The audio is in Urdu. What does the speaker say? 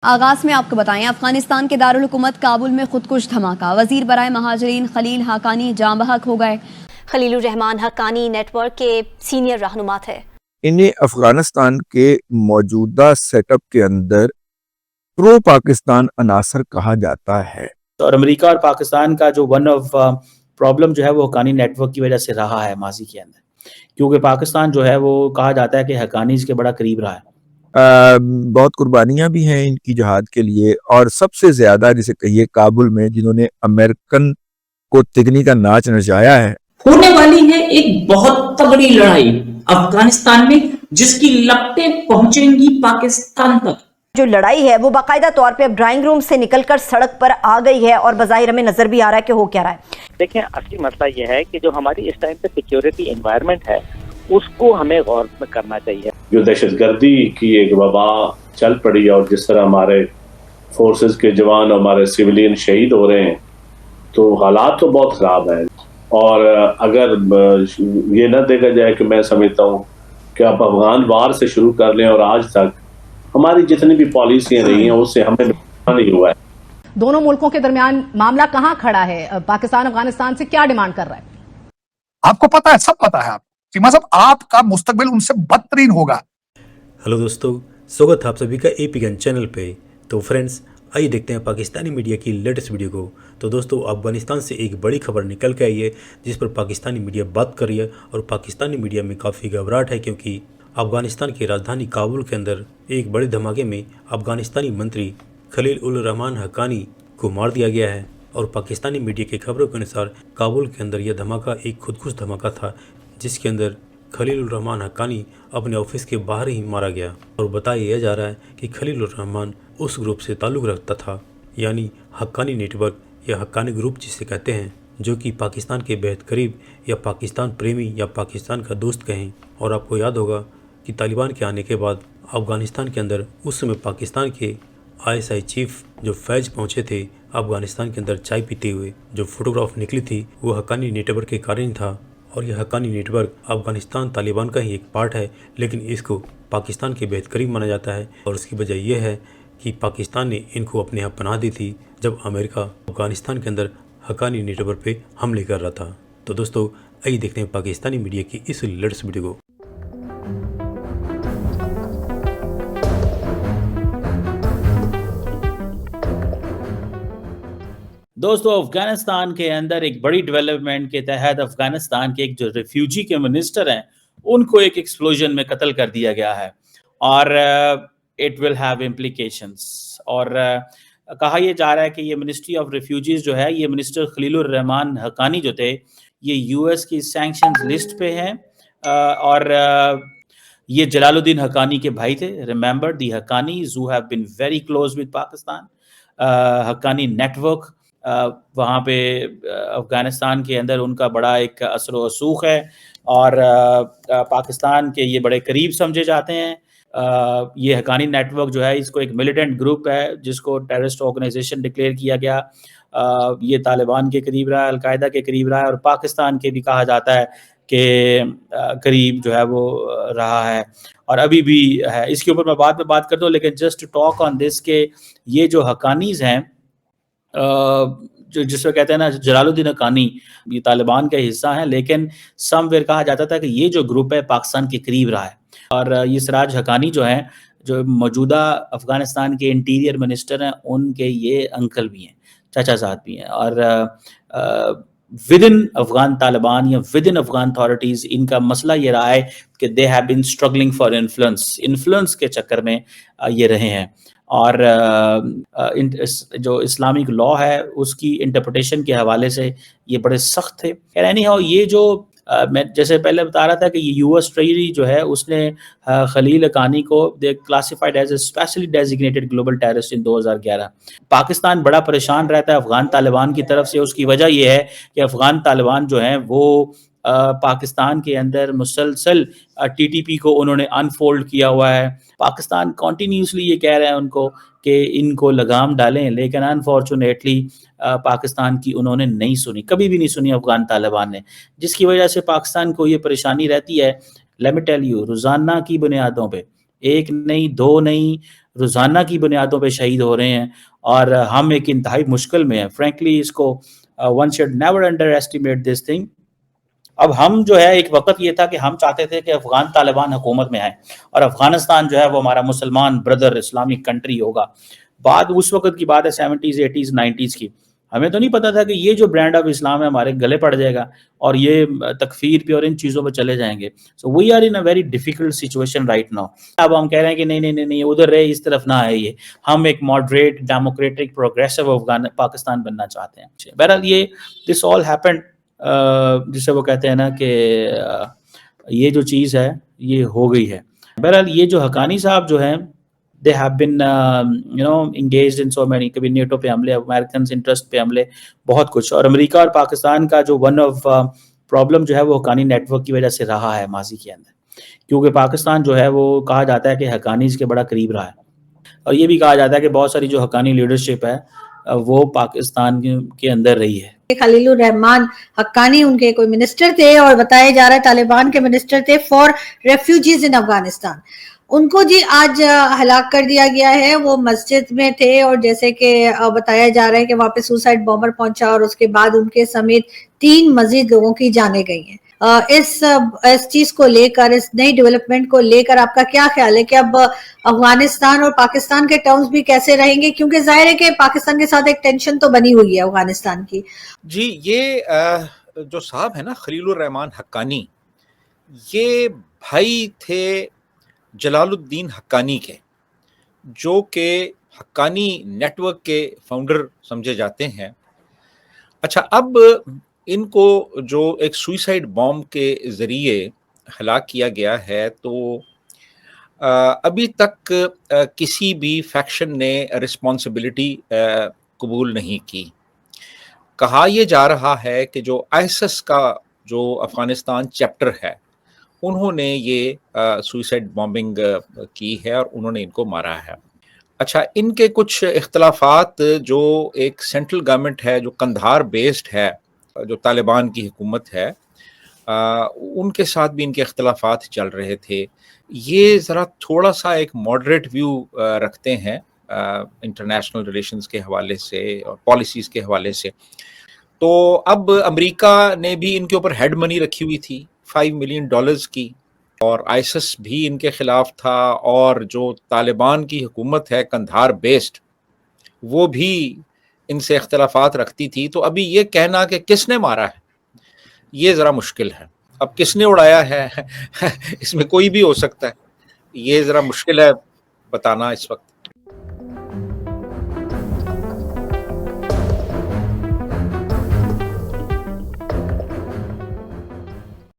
آغاز میں آپ کو بتائیں، افغانستان کے دارالحکومت کابل میں خودکش دھماکہ، وزیر برائے مہاجرین خلیل حقانی جاں بحق ہو گئے۔ خلیل الرحمان حقانی نیٹ ورک کے سینئر رہنما تھے۔ انہیں افغانستان کے موجودہ سیٹ اپ کے اندر پرو پاکستان عناصر کہا جاتا ہے، اور امریکہ اور پاکستان کا جو ون آف پرابلم جو ہے وہ حقانی نیٹ ورک کی وجہ سے رہا ہے ماضی کے اندر، کیونکہ پاکستان جو ہے وہ کہا جاتا ہے کہ حقانیز کے بڑا قریب رہا ہے۔ بہت قربانیاں بھی ہیں ان کی جہاد کے لیے، اور سب سے زیادہ جسے کہیے کابل میں جنہوں نے امریکن کو تگنی کا ناچ نچایا ہے۔ ہونے والی ہے ایک بہت تگڑی لڑائی افغانستان میں، جس کی لپٹیں پہنچیں گی پاکستان تک۔ جو لڑائی ہے وہ باقاعدہ طور پہ اب ڈرائنگ روم سے نکل کر سڑک پر آ گئی ہے، اور بظاہر ہمیں نظر بھی آ رہا ہے کہ ہو کیا رہا ہے۔ دیکھیں، اصلی مسئلہ یہ ہے کہ جو ہماری اس ٹائم پہ سیکیورٹی انوائرمنٹ ہے اس کو ہمیں غور میں کرنا چاہیے۔ جو دہشت گردی کی ایک وبا چل پڑی اور جس طرح ہمارے فورسز کے جوان اور ہمارے سیولین شہید ہو رہے ہیں، تو حالات تو بہت خراب ہیں۔ اور اگر یہ نہ دیکھا جائے کہ میں سمجھتا ہوں کہ آپ افغان وار سے شروع کر لیں اور آج تک ہماری جتنی بھی پالیسیاں رہی ہیں اس سے ہمیں نہیں ہوا ہے۔ دونوں ملکوں کے درمیان معاملہ کہاں کھڑا ہے؟ پاکستان افغانستان سے کیا ڈیمانڈ کر رہا ہے؟ آپ کو پتا ہے، سب پتا ہے کہ مطلب آپ کا مستقبل ان سے بدترین ہوگا۔ ہلو دوستو، سواگت ہے آپ سبھی کا اے پی گن چینل پہ۔ تو فرینڈز، آئیے دیکھتے ہیں پاکستانی میڈیا کی لیٹسٹ ویڈیو کو۔ تو دوستو، افغانستان سے ایک بڑی خبر نکل کے آئی ہے جس پر پاکستانی میڈیا بات کر رہی ہے، اور پاکستانی میڈیا میں کافی گھبراہٹ ہے، کیونکہ افغانستان کی راجدھانی کابل کے اندر ایک بڑے دھماکے میں افغانستانی منتری خلیل الرحمان حقانی کو مار دیا گیا ہے۔ اور پاکستانی میڈیا کی خبروں کے انوسار کابل کے اندر یہ دھماکہ ایک خودکش دھماکہ تھا، جس کے اندر خلیل الرحمان حقانی اپنے آفس کے باہر ہی مارا گیا۔ اور بتایا جا رہا ہے کہ خلیل الرحمان اس گروپ سے تعلق رکھتا تھا، یعنی حقانی نیٹ ورک یا حقانی گروپ جسے کہتے ہیں، جو کہ پاکستان کے بہت قریب یا پاکستان پریمی یا پاکستان کا دوست کہیں۔ اور آپ کو یاد ہوگا کہ طالبان کے آنے کے بعد افغانستان کے اندر اس سمے پاکستان کے ISI چیف جو فیض پہنچے تھے افغانستان کے اندر چائے پیتے ہوئے، جو فوٹوگراف نکلی تھی وہ حقانی نیٹ ورک کے کارن تھا۔ اور یہ حقانی نیٹ ورک افغانستان طالبان کا ہی ایک پارٹ ہے، لیکن اس کو پاکستان کے بہت قریب مانا جاتا ہے۔ اور اس کی وجہ یہ ہے کہ پاکستان نے ان کو اپنے یہاں پناہ دی تھی جب امریکہ افغانستان کے اندر حقانی نیٹ ورک پہ حملے کر رہا تھا۔ تو دوستو، آئیے دیکھتے ہیں پاکستانی میڈیا کی اس لیٹسٹ ویڈیو کو۔ دوستو، افغانستان کے اندر ایک بڑی ڈیولپمنٹ کے تحت افغانستان کے ایک جو ریفیوجی کے منسٹر ہیں ان کو ایک ایکسپلوژن میں قتل کر دیا گیا ہے، اور اٹ ول ہیو امپلیکیشنز۔ اور کہا یہ جا رہا ہے کہ یہ منسٹری آف ریفیوجیز جو ہے، یہ منسٹر خلیل الرحمان حقانی جو تھے یہ US کی سینکشنز لسٹ پہ ہیں، اور یہ جلال الدین حقانی کے بھائی تھے۔ Remember the Haqqanis who have been very close with Pakistan. Haqqani network وہاں پہ افغانستان کے اندر ان کا بڑا ایک اثر و رسوخ ہے، اور پاکستان کے یہ بڑے قریب سمجھے جاتے ہیں۔ یہ حقانی نیٹ ورک جو ہے اس کو ایک ملیٹنٹ گروپ ہے جس کو ٹیررسٹ آرگنائزیشن ڈکلیئر کیا گیا۔ یہ طالبان کے قریب رہا ہے، القاعدہ کے قریب رہا ہے، اور پاکستان کے بھی کہا جاتا ہے کہ قریب جو ہے وہ رہا ہے، اور ابھی بھی ہے۔ اس کے اوپر میں بعد میں بات کرتا ہوں، لیکن جسٹ ٹاک آن دس کہ یہ جو حقانیز ہیں، جو جس کو کہتے ہیں نا جلال الدین حقانی، یہ طالبان کا حصہ ہیں، لیکن سم ویئر کہا جاتا تھا کہ یہ جو گروپ ہے پاکستان کے قریب رہا ہے۔ اور یہ سراج حقانی جو ہیں، جو موجودہ افغانستان کے انٹیریئر منسٹر ہیں، ان کے یہ انکل بھی ہیں، چچا زاد بھی ہیں، اور ود ان افغان طالبان یا ود ان افغان اتھارٹیز ان کا مسئلہ یہ رہا ہے کہ they have been struggling for influence کے چکر میں یہ رہے ہیں۔ اور جو اسلامک لا ہے اس کی انٹرپریٹیشن کے حوالے سے یہ بڑے سخت تھے۔ خیر اینی ہاؤ، یہ جو میں جیسے پہلے بتا رہا تھا کہ یہ US ٹریجری جو ہے اس نے خلیل حقانی کو دے classified as a specially designated global terrorist in 2011۔ Pakistan بڑا پریشان رہتا ہے افغان طالبان کی طرف سے۔ اس کی وجہ یہ ہے کہ افغان طالبان جو ہیں وہ پاکستان کے اندر مسلسل TTP کو انہوں نے انفولڈ کیا ہوا ہے۔ پاکستان کنٹینیوسلی یہ کہہ رہے ہیں ان کو کہ ان کو لگام ڈالیں، لیکن انفارچونیٹلی پاکستان کی انہوں نے نہیں سنی، کبھی بھی نہیں سنی افغان طالبان نے، جس کی وجہ سے پاکستان کو یہ پریشانی رہتی ہے۔ لیٹ می ٹیل یو، روزانہ کی بنیادوں پہ، ایک نہیں، دو نہیں، روزانہ کی بنیادوں پہ شہید ہو رہے ہیں اور ہم ایک انتہائی مشکل میں ہیں. فرینکلی اس کو one should never under estimate this thing. اب ہم جو ہے ایک وقت یہ تھا کہ ہم چاہتے تھے کہ افغان طالبان حکومت میں آئیں اور افغانستان جو ہے وہ ہمارا مسلمان بردر اسلامک کنٹری ہوگا. بعد اس وقت کی بات ہے 70s 80s 90s کی. ہمیں تو نہیں پتا تھا کہ یہ جو برانڈ آف اسلام ہے ہمارے گلے پڑ جائے گا اور یہ تکفیر پہ اور ان چیزوں پہ چلے جائیں گے. So we are in a very difficult situation right now. اب ہم کہہ رہے ہیں کہ نہیں ادھر رہے, اس طرف نہ آئے. یہ ہم ایک ماڈریٹ ڈیموکریٹک پروگریسو پاکستان بننا چاہتے ہیں. بہرحال یہ دس آل ہیپنڈ, جسے وہ کہتے ہیں نا کہ یہ جو چیز ہے یہ ہو گئی ہے. بہرحال یہ جو حقانی صاحب جو ہیں they have been engaged in so many, کبھی نیٹو پہ حملے, امریکنز انٹرسٹ پہ حملے, بہت کچھ. اور امریکہ اور پاکستان کا جو ون آف پرابلم جو ہے وہ حقانی نیٹ ورک کی وجہ سے رہا ہے ماضی کے اندر, کیونکہ پاکستان جو ہے وہ کہا جاتا ہے کہ حقانیز کے بڑا قریب رہا ہے. اور یہ بھی کہا جاتا ہے کہ بہت ساری جو حقانی لیڈرشپ ہے وہ پاکستان کے اندر رہی ہے. خلیل الرحمان حقانی ان کے کوئی منسٹر تھے اور بتایا جا رہا ہے طالبان کے منسٹر تھے فار ریفیوجیز ان افغانستان. ان کو جی آج ہلاک کر دیا گیا ہے. وہ مسجد میں تھے اور جیسے کہ بتایا جا رہا ہے کہ وہاں پہ سوسائڈ بامبر پہنچا اور اس کے بعد ان کے سمیت 3 مزید لوگوں کی جانیں گئی ہیں. اس چیز کو لے کر, اس نئی ڈیولپمنٹ کو لے کر آپ کا کیا خیال ہے کہ اب افغانستان اور پاکستان کے ٹرمز بھی کیسے رہیں گے, کیونکہ ظاہر ہے کہ پاکستان کے ساتھ ایک ٹینشن تو بنی ہوئی ہے افغانستان کی. جی یہ جو صاحب ہے نا خلیل الرحمان حقانی, یہ بھائی تھے جلال الدین حقانی کے, جو کہ حقانی نیٹ ورک کے فاؤنڈر سمجھے جاتے ہیں. اچھا, اب ان کو جو ایک سوئسائڈ بام کے ذریعے ہلاک کیا گیا ہے, تو ابھی تک کسی بھی فیکشن نے رسپانسبلٹی قبول نہیں کی. کہا یہ جا رہا ہے کہ جو آئسس کا جو افغانستان چیپٹر ہے انہوں نے یہ سوئسائڈ بامبنگ کی ہے اور انہوں نے ان کو مارا ہے. اچھا, ان کے کچھ اختلافات جو ایک سینٹرل گورنمنٹ ہے جو قندھار بیسڈ ہے, جو طالبان کی حکومت ہے, ان کے ساتھ بھی ان کے اختلافات چل رہے تھے. یہ ذرا تھوڑا سا ایک ماڈریٹ ویو رکھتے ہیں انٹرنیشنل ریلیشنز کے حوالے سے اور پالیسیز کے حوالے سے. تو اب امریکہ نے بھی ان کے اوپر ہیڈ منی رکھی ہوئی تھی $5 ملین کی, اور آئسس بھی ان کے خلاف تھا, اور جو طالبان کی حکومت ہے قندھار بیسڈ وہ بھی ان سے اختلافات رکھتی تھی. تو ابھی یہ کہنا کہ کس نے مارا ہے یہ ذرا مشکل ہے. اب کس نے اڑایا ہے اس میں کوئی بھی ہو سکتا ہے, یہ ذرا مشکل ہے بتانا اس وقت.